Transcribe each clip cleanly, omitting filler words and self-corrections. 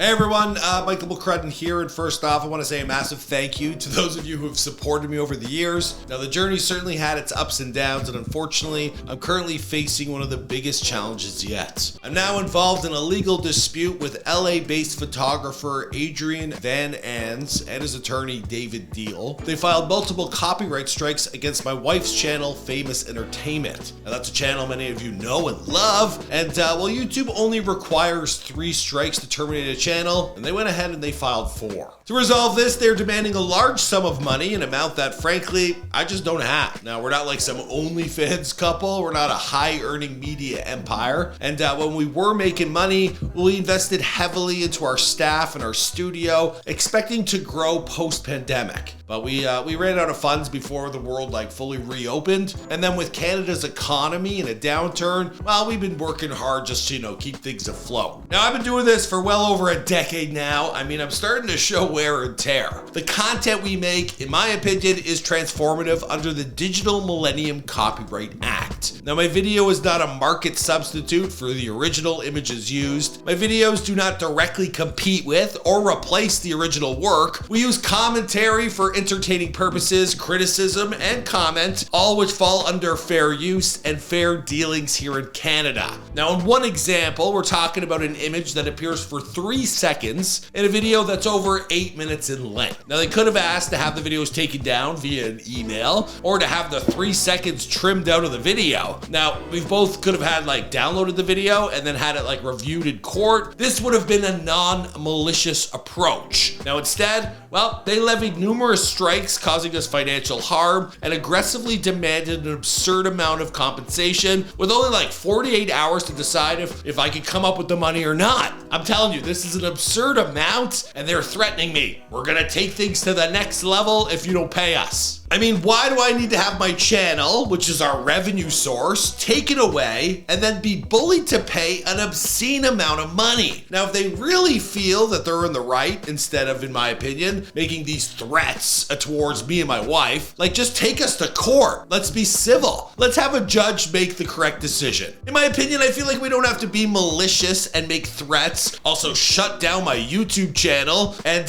Hey everyone, Michael McCrudden here, and first off, I want to say a massive thank you to those of you who have supported me over the years. Now, the journey certainly had its ups and downs, and unfortunately, I'm currently facing one of the biggest challenges yet. I'm now involved in a legal dispute with LA-based photographer Adrian Van Anz and his attorney David Deal. They filed multiple copyright strikes against my wife's channel, Famous Entertainment. Now, that's a channel many of you know and love, and well, YouTube only requires 3 strikes to terminate a channel, and they went ahead and they filed 4. To resolve this, they're demanding a large sum of money, an amount that frankly I just don't have. Now, we're not like some OnlyFans couple, we're not a high-earning media empire, and when we were making money, we invested heavily into our staff and our studio, expecting to grow post-pandemic. But we ran out of funds before the world fully reopened, and then with Canada's economy and a downturn, well, we've been working hard just to keep things afloat. Now, I've been doing this for well over a decade now. I mean, I'm starting to show wear and tear. The content we make, in my opinion, is transformative under the Digital Millennium Copyright Act. Now, my video is not a market substitute for the original images used. My videos do not directly compete with or replace the original work. We use commentary for entertaining purposes, criticism, and comment, all which fall under fair use and fair dealings here in Canada. Now, in one example, we're talking about an image that appears for 3 seconds in a video that's over 8 minutes in length. Now, they could have asked to have the videos taken down via an email or to have the 3 seconds trimmed out of the video. Now, we both could have had downloaded the video and then had it reviewed in court. This would have been a non-malicious approach. Now, instead, well, they levied numerous strikes causing us financial harm and aggressively demanded an absurd amount of compensation with only 48 hours to decide if I could come up with the money or not. I'm telling you, this is an absurd amount, and they're threatening me. We're gonna take things to the next level if you don't pay us. I mean, why do I need to have my channel, which is our revenue source, taken away and then be bullied to pay an obscene amount of money? Now, if they really feel that they're in the right, instead of, in my opinion, making these threats towards me and my wife, just take us to court. Let's be civil. Let's have a judge make the correct decision. In my opinion, I feel like we don't have to be malicious and make threats, also shut down my YouTube channel. And,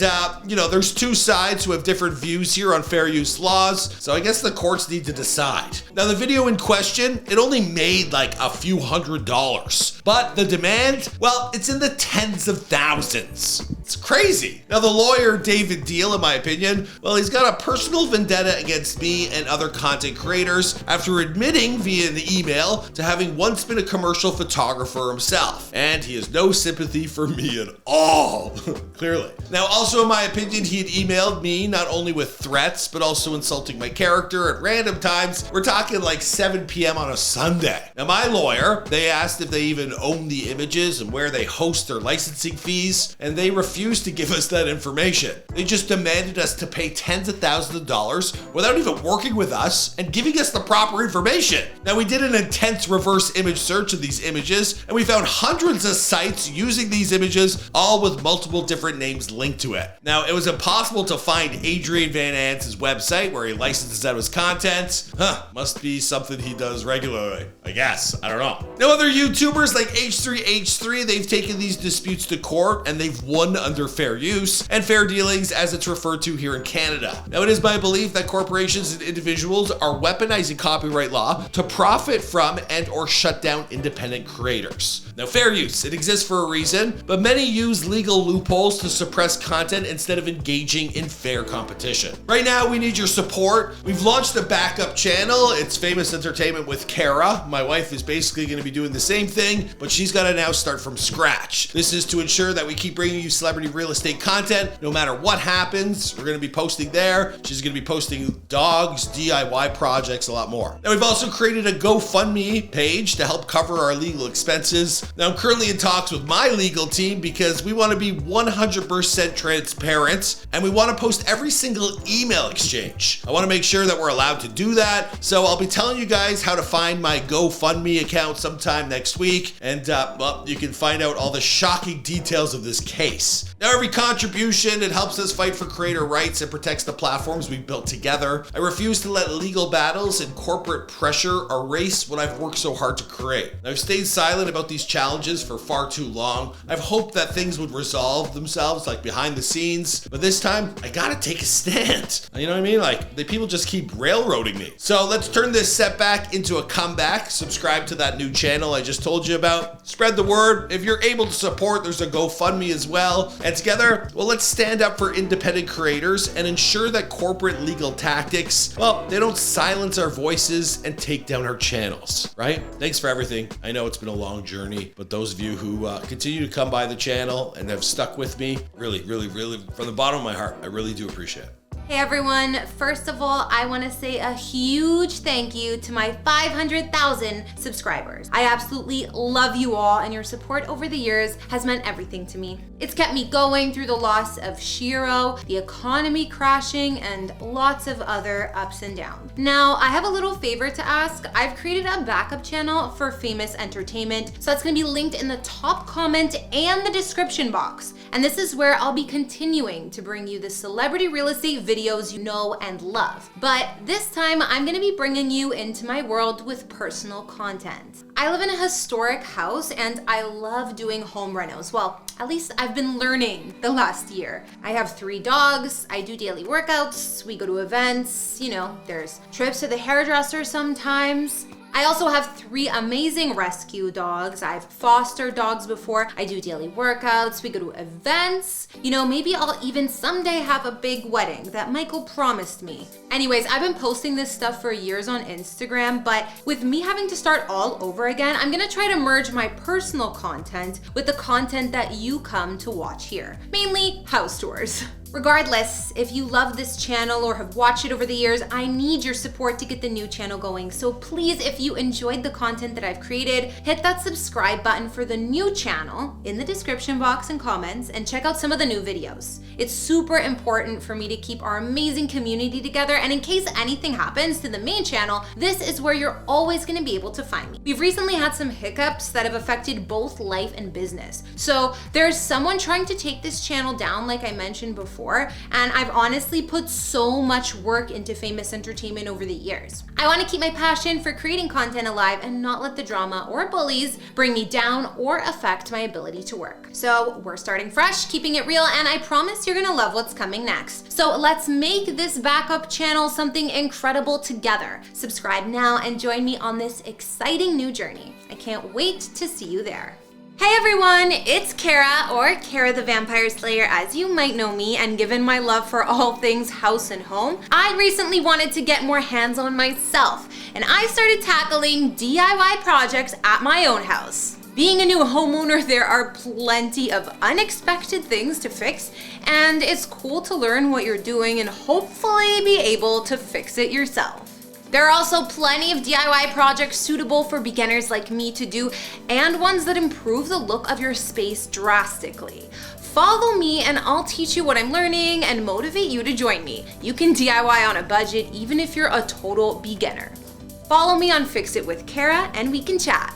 there's 2 sides who have different views here on fair use laws. So I guess the courts need to decide. Now, the video in question, it only made a few $100s, but the demand, well, it's in the tens of thousands. It's crazy. Now, the lawyer, David Deal, in my opinion, well, he's got a personal vendetta against me and other content creators after admitting via an email to having once been a commercial photographer himself. And he has no sympathy for me at all, clearly. Now, also in my opinion, he had emailed me not only with threats, but also insulting my character at random times. We're talking 7 p.m. on a Sunday. Now, my lawyer, they asked if they even own the images and where they host their licensing fees, and they refused to give us that information. They just demanded us to pay tens of thousands of dollars without even working with us and giving us the proper information. Now, we did an intense reverse image search of these images, and we found hundreds of sites using these images, all with multiple different names linked to it. Now, it was impossible to find Adrian Van Anz's website where he licenses out his content. Must be something he does regularly, I guess. I don't know. Now, other YouTubers like H3H3, they've taken these disputes to court and they've won under fair use and fair dealings, as it's referred to here in Canada. Now, it is my belief that corporations and individuals are weaponizing copyright law to profit from and or shut down independent creators. Now, fair use, it exists for a reason, but many use legal loopholes to suppress content instead of engaging in fair competition. Right now, we need your support. We've launched a backup channel. It's Famous Entertainment with Kara. My wife is basically going to be doing the same thing, but she's got to now start from scratch. This is to ensure that we keep bringing you celebrity real estate content no matter what happens. We're going to be posting there. She's going to be posting dogs, DIY projects, a lot more. Now, we've also created a GoFundMe page to help cover our legal expenses. Now, I'm currently in talks with my legal team because we want to be 100% transparent and we want to post every single email exchange. I want to make sure that we're allowed to do that. So I'll be telling you guys how to find my GoFundMe account sometime next week. And well, you can find out all the shocking details of this case. months. Now every contribution, it helps us fight for creator rights and protects the platforms we've built together. I refuse to let legal battles and corporate pressure erase what I've worked so hard to create. I've stayed silent about these challenges for far too long. I've hoped that things would resolve themselves like behind the scenes, but this time I gotta take a stand. You know what I mean? Like, the people just keep railroading me. So let's turn this setback into a comeback. Subscribe to that new channel I just told you about. Spread the word. If you're able to support, there's a GoFundMe as well. And together, well, let's stand up for independent creators and ensure that corporate legal tactics, well, they don't silence our voices and take down our channels, right? Thanks for everything. I know it's been a long journey, but those of you who continue to come by the channel and have stuck with me, really, from the bottom of my heart, I really do appreciate it. Hey everyone, first of all, I want to say a huge thank you to my 500,000 subscribers. I absolutely love you all, and your support over the years has meant everything to me. It's kept me going through the loss of Shiro, the economy crashing, and lots of other ups and downs. Now, I have a little favor to ask. I've created a backup channel for Famous Entertainment, so that's gonna be linked in the top comment and the description box. And this is where I'll be continuing to bring you the celebrity real estate videos you know and love. But this time, I'm gonna be bringing you into my world with personal content. I live in a historic house and I love doing home renos. Well, at least I've been learning the last year. I have 3 dogs, I do daily workouts, we go to events, you know, there's trips to the hairdresser sometimes. I also have 3 amazing rescue dogs. I've fostered dogs before. I do daily workouts. We go to events. You know, maybe I'll even someday have a big wedding that Michael promised me. Anyways, I've been posting this stuff for years on Instagram, but with me having to start all over again, I'm gonna try to merge my personal content with the content that you come to watch here. Mainly house tours. Regardless, if you love this channel or have watched it over the years, I need your support to get the new channel going. So please, if you enjoyed the content that I've created, hit that subscribe button for the new channel in the description box and comments, and check out some of the new videos. It's super important for me to keep our amazing community together, and in case anything happens to the main channel, this is where you're always gonna be able to find me. We've recently had some hiccups that have affected both life and business. So there's someone trying to take this channel down, like I mentioned before, and I've honestly put so much work into Famous Entertainment over the years. I want to keep my passion for creating content alive and not let the drama or bullies bring me down or affect my ability to work. So we're starting fresh, keeping it real, and I promise you're gonna love what's coming next. So let's make this backup channel something incredible together. Subscribe now and join me on this exciting new journey. I can't wait to see you there. Hey everyone, it's Kara, or Kara the Vampire Slayer as you might know me, and given my love for all things house and home, I recently wanted to get more hands-on myself, and I started tackling DIY projects at my own house. Being a new homeowner, there are plenty of unexpected things to fix, and it's cool to learn what you're doing and hopefully be able to fix it yourself. There are also plenty of DIY projects suitable for beginners like me to do, and ones that improve the look of your space drastically. Follow me and I'll teach you what I'm learning and motivate you to join me. You can DIY on a budget even if you're a total beginner. Follow me on Fix It with Kara and we can chat.